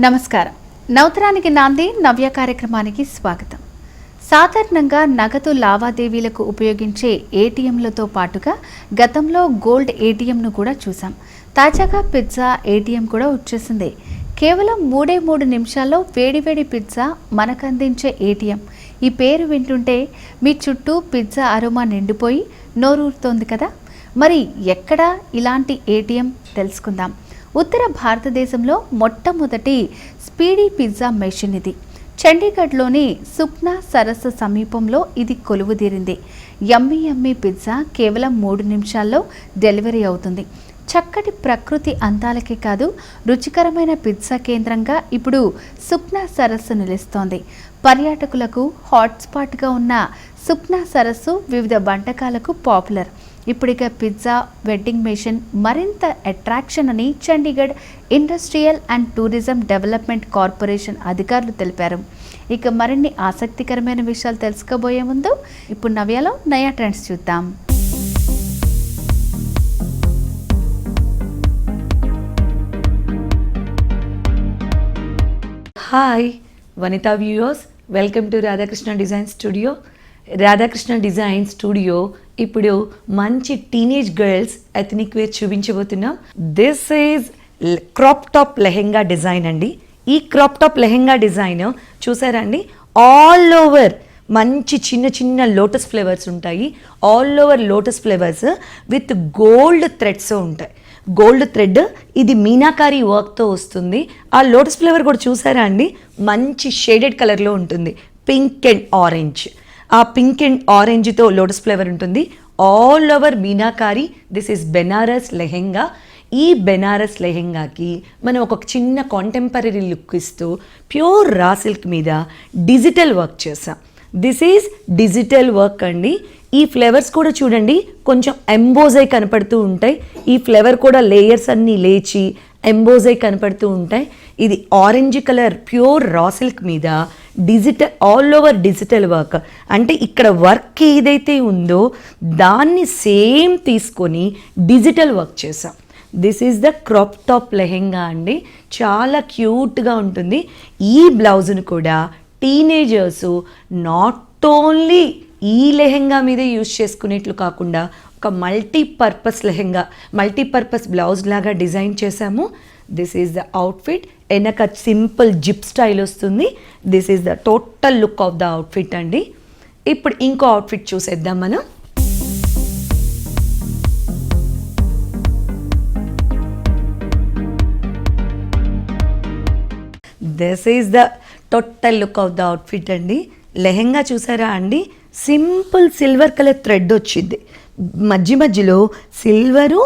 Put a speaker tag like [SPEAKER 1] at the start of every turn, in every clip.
[SPEAKER 1] నమస్కారం. నవతరానికి నాంది నవ్య కార్యక్రమానికి స్వాగతం. సాధారణంగా నగదు లావాదేవీలకు ఉపయోగించే ఏటీఎంలతో పాటుగా గతంలో గోల్డ్ ఏటీఎంను కూడా చూసాం. తాజాగా పిజ్జా ఏటీఎం కూడా వచ్చేసింది. కేవలం 3 నిమిషాల్లో వేడివేడి పిజ్జా మనకు అందించే ఏటీఎం. ఈ పేరు వింటుంటే మీ చుట్టూ పిజ్జా అరోమా నిండిపోయి నోరూరుతోంది కదా. మరి ఎక్కడ ఇలాంటి ఏటీఎం తెలుసుకుందాం. ఉత్తర భారతదేశంలో మొట్టమొదటి స్పీడీ పిజ్జా మెషిన్ ఇది. చండీగఢ్లోని సుఖ్నా సరస్సు సమీపంలో ఇది కొలువుదీరింది. యమ్మీ పిజ్జా కేవలం 3 నిమిషాల్లో డెలివరీ అవుతుంది. చక్కటి ప్రకృతి అందాలకే కాదు, రుచికరమైన పిజ్జా కేంద్రంగా ఇప్పుడు సుఖ్నా సరస్సు నిలుస్తోంది. పర్యాటకులకు హాట్స్పాట్గా ఉన్న సుఖ్నా సరస్సు వివిధ వంటకాలకు పాపులర్. ఇప్పుడిక పిజ్జా వెడ్డింగ్ మెషిన్ మరింత అట్రాక్షన్ అని Chandigarh industrial and tourism development corporation అధికారులు తెలిపారు. ఇక మరిన్ని ఆసక్తికరమైన విషయాలు తెలుసుకోబోయే ముందు ఇప్పుడు నవ్యాలో నయా ట్రెండ్స్ చూద్దాం.
[SPEAKER 2] Hi Vanitha viewers, welcome to Radhakrishna design studio. Radhakrishna design studio ఇప్పుడు మంచి టీనేజ్ గర్ల్స్ ఎథనిక్ వేర్ చూపించబోతున్నాం. This is crop top lehenga design అండి. ఈ క్రాప్ టాప్ లెహెంగా డిజైన్ చూసారా అండి, ఆల్ ఓవర్ మంచి చిన్న చిన్న లోటస్ ఫ్లేవర్స్ ఉంటాయి. All over lotus flavours with gold threads ఉంటాయి. గోల్డ్ థ్రెడ్ ఇది మీనాకారి వర్క్తో వస్తుంది. ఆ లోటస్ ఫ్లేవర్ కూడా చూసారా అండి, మంచి షేడెడ్ కలర్లో ఉంటుంది, పింక్ అండ్ ఆరెంజ్. ఆ పింక్ అండ్ ఆరెంజ్తో లోటస్ ఫ్లేవర్ ఉంటుంది. All over meenakari. This is Banaras lehenga. ఈ బెనారస్ లెహెంగాకి మనం ఒక చిన్న కాంటెంపరీ లుక్ ఇస్తూ ప్యూర్ రా సిల్క్ మీద డిజిటల్ వర్క్ చేసాం. దిస్ ఈజ్ డిజిటల్ వర్క్ అండి. ఈ ఫ్లేవర్స్ కూడా చూడండి కొంచెం ఎంబోజ్ అయి కనపడుతూ ఉంటాయి. ఈ ఫ్లేవర్ కూడా లేయర్స్ అన్నీ లేచి ఎంబోజ్ అయి కనపడుతూ ఉంటాయి. ఇది orange colour pure raw silk మీద digital all over digital work. అంటే ఇక్కడ వర్క్ ఏదైతే ఉందో దాన్ని సేమ్ తీసుకొని డిజిటల్ వర్క్ చేసాం. This is the crop top lehenga అండి. చాలా క్యూట్గా ఉంటుంది. ఈ బ్లౌజ్ను కూడా టీనేజర్స్ నాట్ ఓన్లీ ఈ లెహెంగా మీద యూజ్ చేసుకునేట్లు కాకుండా ఒక మల్టీపర్పస్ లెహెంగా, మల్టీపర్పస్ బ్లౌజ్ లాగా డిజైన్ చేశాము. This is the outfit. వెనక సింపుల్ జిప్ స్టైల్ వస్తుంది. This is the total look of the outfit అండి. ఇప్పుడు ఇంకో అవుట్ఫిట్ చూసేద్దాం మనం. This is the total look of the outfit అండి. లెహెంగా చూసారా అండి, సింపుల్ సిల్వర్ కలర్ థ్రెడ్ వచ్చింది. మధ్యలో silver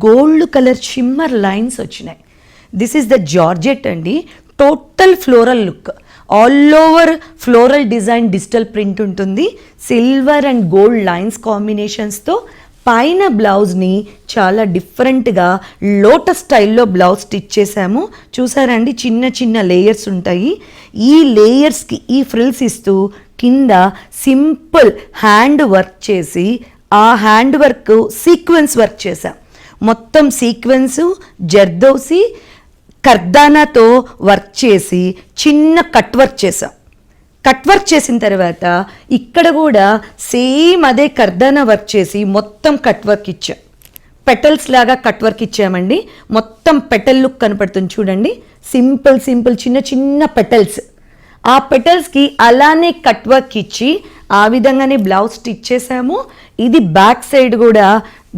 [SPEAKER 2] gold colour shimmer lines వచ్చినాయి. దిస్ ఈజ్ ద జార్జెట్ అండి. Total floral look, all over floral design digital print ఉంటుంది. సిల్వర్ అండ్ గోల్డ్ లైన్స్ కాంబినేషన్స్తో పైన బ్లౌజ్ని చాలా డిఫరెంట్గా లోటస్ స్టైల్లో బ్లౌజ్ స్టిచ్ చేసాము. చూసారండి, చిన్న చిన్న లేయర్స్ ఉంటాయి. ఈ లేయర్స్కి ఈ ఫ్రిల్స్ ఇస్తూ కింద సింపుల్ హ్యాండ్ వర్క్ చేసి ఆ హ్యాండ్ వర్క్ సీక్వెన్స్ వర్క్ చేసాం. మొత్తం సీక్వెన్సు జర్దోసి కర్దానాతో వర్క్ చేసి చిన్న కట్ వర్క్ చేసాం. కట్ వర్క్ చేసిన తర్వాత ఇక్కడ కూడా సేమ్ అదే కర్దానా వర్క్ చేసి మొత్తం కట్ వర్క్ ఇచ్చాం. పెటల్స్ లాగా కట్ వర్క్ ఇచ్చామండి. మొత్తం పెటల్ లుక్ కనపడుతుంది చూడండి. సింపుల్ సింపుల్ చిన్న చిన్న పెటల్స్. ఆ పెటల్స్కి అలానే కట్ వర్క్ ఇచ్చి ఆ విధంగానే బ్లౌజ్ స్టిచ్ చేసాము. ఇది బ్యాక్ సైడ్ కూడా.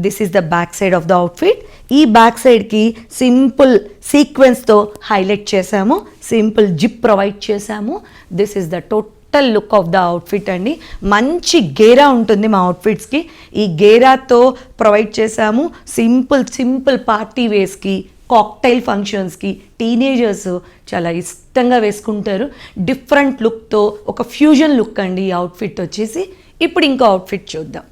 [SPEAKER 2] This is the back side of the outfit. ఈ బ్యాక్ సైడ్కి సింపుల్ సీక్వెన్స్తో హైలైట్ చేసాము. సింపుల్ జిప్ ప్రొవైడ్ చేసాము. This is the total look of the outfit అండి. మంచి గేరా ఉంటుంది మా అవుట్ఫిట్స్కి. ఈ గేరాతో ప్రొవైడ్ చేసాము. సింపుల్ సింపుల్ పార్టీ వేస్కి, కాక్టైల్ ఫంక్షన్స్కి టీనేజర్స్ చాలా ఇష్టంగా వేసుకుంటారు. డిఫరెంట్ లుక్తో ఒక ఫ్యూజన్ లుక్ అండి ఈ అవుట్ఫిట్ వచ్చేసి. ఇప్పుడు ఇంకో అవుట్ఫిట్ చూద్దాం.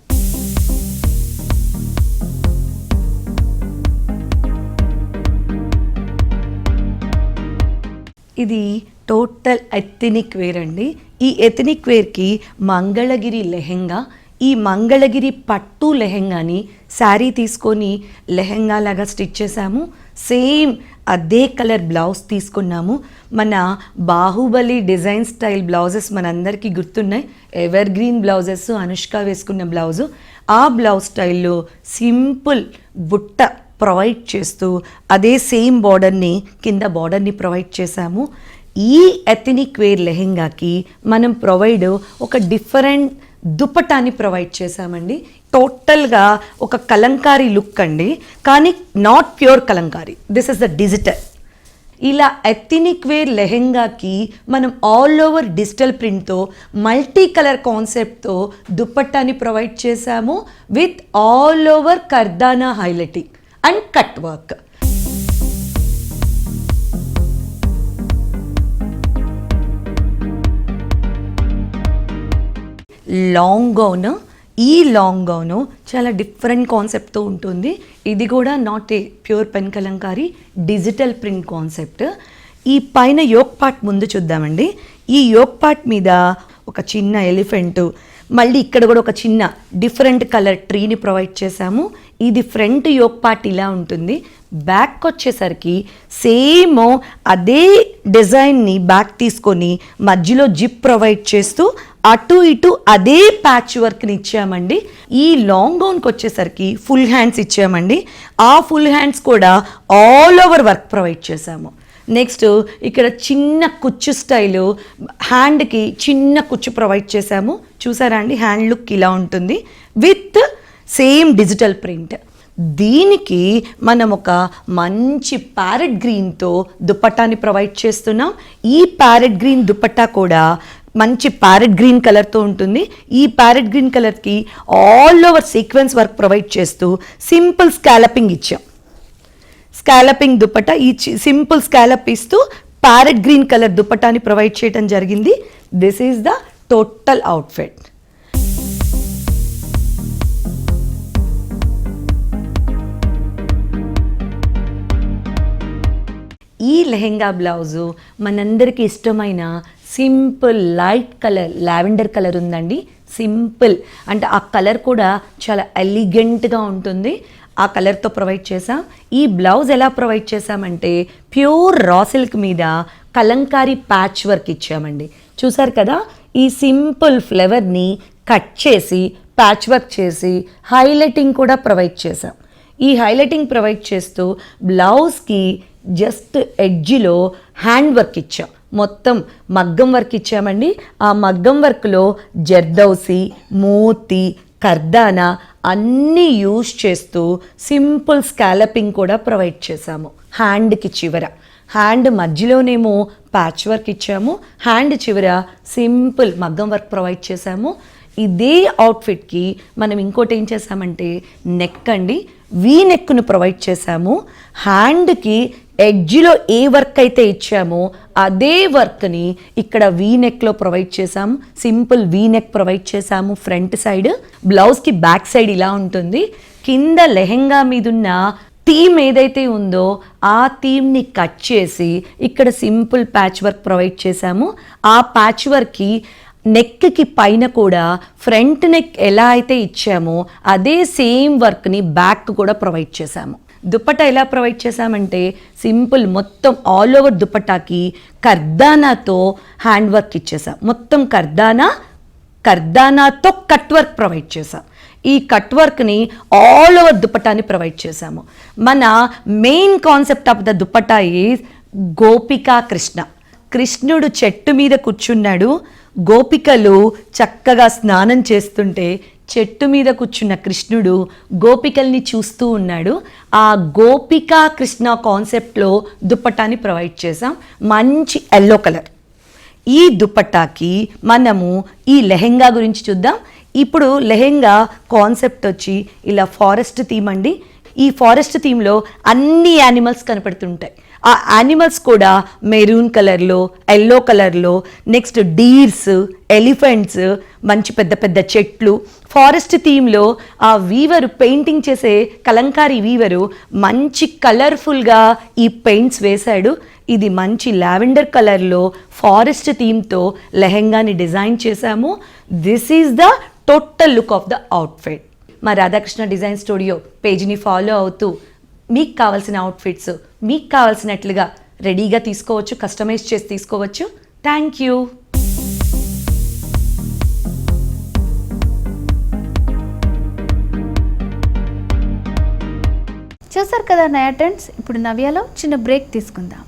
[SPEAKER 2] ఇది టోటల్ ఎథనిక్ వేర్ అండి. ఈ ఎథనిక్ వేర్కి మంగళగిరి లెహెంగా, ఈ మంగళగిరి పట్టు లెహెంగాని శారీ తీసుకొని లెహెంగా లాగా స్టిచ్ చేసాము. సేమ్ అదే కలర్ బ్లౌజ్ తీసుకున్నాము. మన బాహుబలి డిజైన్ స్టైల్ బ్లౌజెస్ మనందరికీ గుర్తున్నాయి, ఎవర్ గ్రీన్ బ్లౌజెస్, అనుష్క వేసుకున్న బ్లౌజు. ఆ బ్లౌజ్ స్టైల్లో సింపుల్ బుట్ట ప్రొవైడ్ చేస్తూ అదే సేమ్ బార్డర్ని కింద బార్డర్ని ప్రొవైడ్ చేశాము. ఈ ఎథనిక్ వేర్ లెహెంగాకి మనం ప్రొవైడ్ ఒక డిఫరెంట్ దుపట్టాని ప్రొవైడ్ చేశామండి. టోటల్గా ఒక కలంకారీ లుక్ అండి, కానీ not pure kalamkari, this is the digital. ఇలా ఎథనిక్ వేర్ లెహెంగాకి మనం ఆల్ ఓవర్ డిజిటల్ ప్రింట్తో మల్టీ కలర్ కాన్సెప్ట్తో దుపట్టాని ప్రొవైడ్ చేశాము విత్ ఆల్ ఓవర్ కర్దానా highlighting and cut work. Long gown, ఈ లాంగ్ గౌను చాలా డిఫరెంట్ కాన్సెప్ట్తో ఉంటుంది. ఇది కూడా not a pure pen kalamkari, digital print concept. ఈ పైన యోక్ పార్ట్ ముందు చూద్దామండి. ఈ యోక్ పార్ట్ మీద ఒక చిన్న ఎలిఫెంటు, మళ్ళీ ఇక్కడ కూడా ఒక చిన్న డిఫరెంట్ కలర్ ట్రీని ప్రొవైడ్ చేశాము. ఇది ఫ్రంట్ యోక్ పార్ట్ ఇలా ఉంటుంది. బ్యాక్ వచ్చేసరికి సేమ్ అదే డిజైన్ని బ్యాక్ తీసుకొని మధ్యలో జిప్ ప్రొవైడ్ చేస్తూ అటు ఇటు అదే ప్యాచ్ వర్క్ని ఇచ్చామండి. ఈ లాంగ్ గౌన్కి వచ్చేసరికి ఫుల్ హ్యాండ్స్ ఇచ్చామండి. ఆ ఫుల్ హ్యాండ్స్ కూడా ఆల్ ఓవర్ వర్క్ ప్రొవైడ్ చేశాము. నెక్స్ట్ ఇక్కడ చిన్న కుచ్చు స్టైలు, హ్యాండ్కి చిన్న కుచ్చు ప్రొవైడ్ చేశాము. చూసారా అండి, హ్యాండ్ లుక్ ఇలా ఉంటుంది విత్ సేమ్ డిజిటల్ ప్రింట్. దీనికి మనం ఒక మంచి ప్యారెట్ గ్రీన్తో దుపట్టాని ప్రొవైడ్ చేస్తున్నాం. ఈ ప్యారెట్ గ్రీన్ దుపట్టా కూడా మంచి ప్యారెట్ గ్రీన్ కలర్తో ఉంటుంది. ఈ ప్యారెట్ గ్రీన్ కలర్కి all over sequence work provide చేస్తూ సింపుల్ స్కాలపింగ్ ఇచ్చాం. స్కాలపింగ్ దుపట్టా, ఈ సింపుల్ స్కాలప్ ఇస్తూ ప్యారెట్ గ్రీన్ కలర్ దుపట్టాని ప్రొవైడ్ చేయడం జరిగింది. This is the total outfit. ఈ లెహెంగా బ్లౌజు మనందరికీ ఇష్టమైన simple light colour lavender colour ఉందండి. సింపుల్ అంటే ఆ కలర్ కూడా చాలా ఎలిగెంట్గా ఉంటుంది. ఆ కలర్తో ప్రొవైడ్ చేసాం. ఈ బ్లౌజ్ ఎలా ప్రొవైడ్ చేసామంటే ప్యూర్ రా సిల్క్ మీద కలంకారీ ప్యాచ్ వర్క్ ఇచ్చామండి. చూసారు కదా, ఈ సింపుల్ ఫ్లవర్ని కట్ చేసి ప్యాచ్ వర్క్ చేసి హైలైటింగ్ కూడా ప్రొవైడ్ చేసాం. ఈ హైలైటింగ్ ప్రొవైడ్ చేస్తూ బ్లౌజ్కి జస్ట్ ఎడ్జ్లో హ్యాండ్ వర్క్ ఇచ్చాం. మొత్తం మగ్గం వర్క్ ఇచ్చామండి. ఆ మగ్గం వర్క్లో జర్దౌసి, మోతి, కర్దానా అన్నీ యూజ్ చేస్తూ సింపుల్ స్కాలపింగ్ కూడా ప్రొవైడ్ చేశాము. హ్యాండ్కి చివర, హ్యాండ్ మధ్యలోనేమో ప్యాచ్ వర్క్ ఇచ్చాము, హ్యాండ్ చివర సింపుల్ మగ్గం వర్క్ ప్రొవైడ్ చేశాము. ఇదే అవుట్ఫిట్కి మనం ఇంకోటి ఏం చేసామంటే నెక్ అండి, వీ నెక్ను ప్రొవైడ్ చేశాము. హ్యాండ్కి ఎడ్జ్లో ఏ వర్క్ అయితే ఇచ్చామో అదే వర్క్ని ఇక్కడ వీ నెక్లో ప్రొవైడ్ చేసాము. సింపుల్ వీ నెక్ ప్రొవైడ్ చేసాము ఫ్రంట్ సైడ్. బ్లౌజ్కి బ్యాక్ సైడ్ ఇలా ఉంటుంది. కింద లెహెంగా మీదున్న థీమ్ ఏదైతే ఉందో ఆ థీమ్ని కట్ చేసి ఇక్కడ సింపుల్ ప్యాచ్ వర్క్ ప్రొవైడ్ చేసాము. ఆ ప్యాచ్ వర్క్కి నెక్కి పైన కూడా ఫ్రంట్ నెక్ ఎలా అయితే ఇచ్చామో అదే సేమ్ వర్క్ని బ్యాక్ కూడా ప్రొవైడ్ చేసాము. దుపట్టా ఎలా ప్రొవైడ్ చేసామంటే సింపుల్ మొత్తం ఆల్ ఓవర్ దుపట్టాకి కర్దానాతో హ్యాండ్ వర్క్ ఇచ్చేసాం. మొత్తం కర్దానాతో కట్ వర్క్ ప్రొవైడ్ చేసాం. ఈ కట్ వర్క్ని ఆల్ ఓవర్ దుపట్టాని ప్రొవైడ్ చేసాము. మన main concept of the dupatta is Gopika Krishna. కృష్ణుడు చెట్టు మీద కూర్చున్నాడు, గోపికలు చక్కగా స్నానం చేస్తుంటే చెట్టు మీద కూర్చున్న కృష్ణుడు గోపికల్ని చూస్తూ ఉన్నాడు. ఆ గోపికా కృష్ణ కాన్సెప్ట్లో దుపట్టాని ప్రొవైడ్ చేసాం. మంచి ఎల్లో కలర్. ఈ దుపట్టాకి మనము ఈ లెహెంగా గురించి చూద్దాం. ఇప్పుడు లెహెంగా కాన్సెప్ట్ వచ్చి ఇలా ఫారెస్ట్ థీమ్ అండి. ఈ ఫారెస్ట్ థీమ్లో అన్ని యానిమల్స్ కనపడుతుంటాయి. ఆ యానిమల్స్ కూడా మెరూన్ కలర్లో, ఎల్లో కలర్లో, నెక్స్ట్ డీర్స్, ఎలిఫెంట్స్, మంచి పెద్ద పెద్ద చెట్లు. ఫారెస్ట్ థీమ్లో ఆ వీవరు పెయింటింగ్ చేసే కలంకారీ వీవరు మంచి కలర్ఫుల్గా ఈ పెయింట్స్ వేశాడు. ఇది మంచి లావెండర్ కలర్లో ఫారెస్ట్ థీమ్తో లెహెంగాని డిజైన్ చేశాము. This is the total look of the outfit. మా రాధాకృష్ణ డిజైన్ స్టూడియో పేజ్ని ఫాలో అవుతూ మీకు కావాల్సిన అవుట్ఫిట్స్ మీకు కావాల్సినట్లుగా రెడీగా తీసుకోవచ్చు, కస్టమైజ్ చేసి తీసుకోవచ్చు. Thank you.
[SPEAKER 1] చూసారు కదా నయా ట్రెండ్స్. ఇప్పుడు నవ్యాలో చిన్న బ్రేక్ తీసుకుందాం.